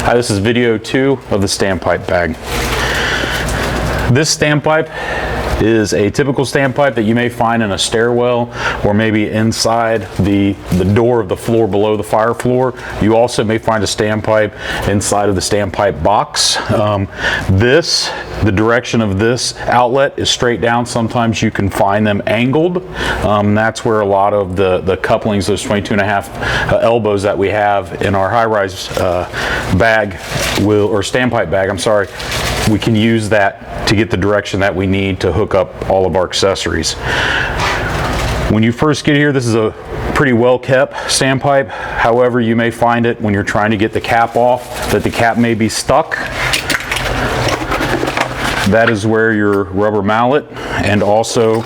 Hi, this is video 2 of the Standpipe bag. This standpipe is a typical standpipe that you may find in a stairwell or maybe inside the door of the floor below the fire floor. You also may find a standpipe inside of the standpipe box. The direction of this outlet is straight down. Sometimes you can find them angled. That's where a lot of the couplings, those 22.5 elbows that we have in our high-rise bag or standpipe bag, I'm sorry, we can use that to get the direction that we need to hook up all of our accessories. When you first get here, this is a pretty well kept standpipe. However, you may find it when you're trying to get the cap off that the cap may be stuck. That is where your rubber mallet and also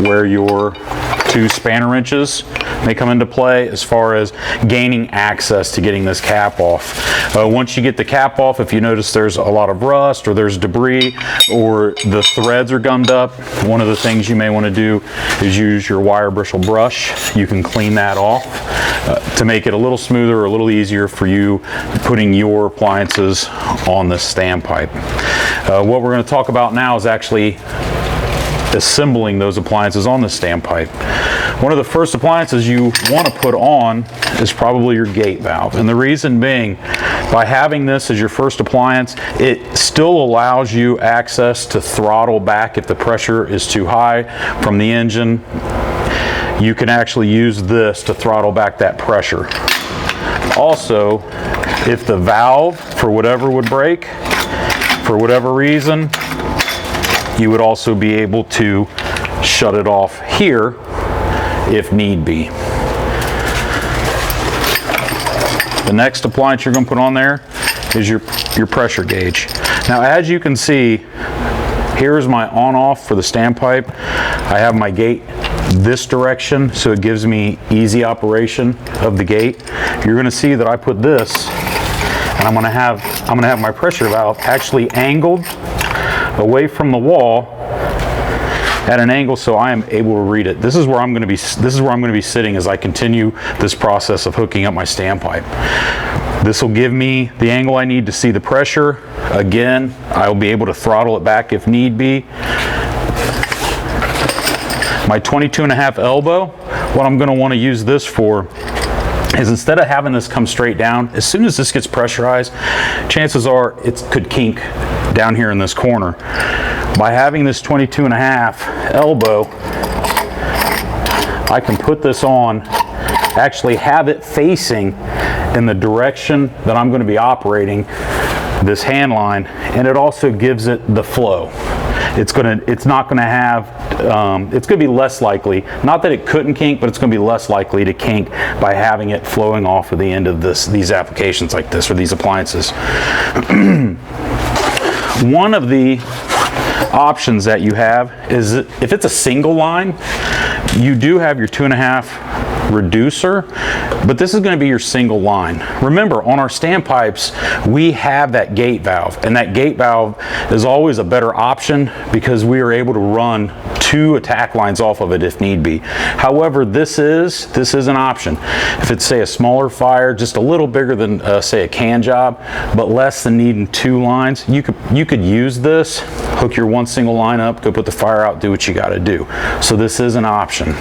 where your 2 spanner wrenches may come into play as far as gaining access to getting this cap off. Once you get the cap off, if you notice there's a lot of rust or there's debris or the threads are gummed up, one of the things you may want to do is use your wire bristle brush. You can clean that off to make it a little smoother or a little easier for you putting your appliances on this standpipe. What we're going to talk about now is actually assembling those appliances on the standpipe. One of the first appliances you want to put on is probably your gate valve. And the reason being, by having this as your first appliance, it still allows you access to throttle back if the pressure is too high from the engine. You can actually use this to throttle back that pressure. Also, if the valve, for whatever would break, for whatever reason, you would also be able to shut it off here if need be. The next appliance you're going to put on there is your pressure gauge. Now, as you can see, here's my on-off for the standpipe. I have my gate this direction, so it gives me easy operation of the gate. You're going to see that I put this, and I'm going to have my pressure valve actually angled away from the wall at an angle so I am able to read it. This is where I'm going to be sitting as I continue this process of hooking up my standpipe. This will give me the angle I need to see the pressure. Again, I will be able to throttle it back if need be. My 22.5 elbow, what I'm going to want to use this for is, instead of having this come straight down, as soon as this gets pressurized, chances are it could kink down here in this corner. By having this 22.5 elbow, I can put this on, actually have it facing in the direction that I'm going to be operating this hand line, and it also gives it the flow. It's going to be less likely, not that it couldn't kink, but it's going to be less likely to kink by having it flowing off of the end of these applications like this, or these appliances. One of the options that you have is, if it's a single line, you do have your 2.5 reducer, but this is going to be your single line. Remember, on our standpipes, we have that gate valve, and that gate valve is always a better option because we are able to run 2 attack lines off of it if need be. However, this is an option. If it's, say, a smaller fire, just a little bigger than say a can job, but less than needing 2 lines, you could use this, hook your 1 single line up, go put the fire out, do what you got to do. So this is an option.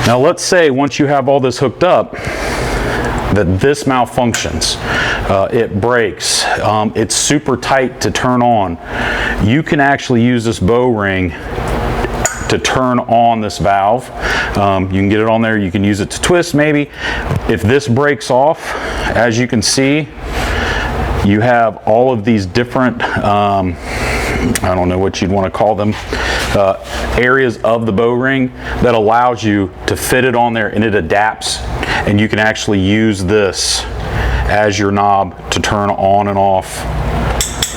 Now, let's say once you have all this hooked up, that this malfunctions, it breaks, it's super tight to turn on. You can actually use this bow ring to turn on this valve. You can get it on there, you can use it to twist maybe. If this breaks off, as you can see, you have all of these different, I don't know what you'd want to call them, areas of the bow ring that allows you to fit it on there, and it adapts, and you can actually use this as your knob to turn on and off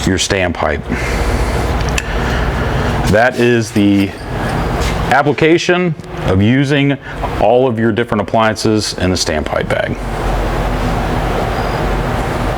your standpipe. That is the application of using all of your different appliances in the standpipe bag.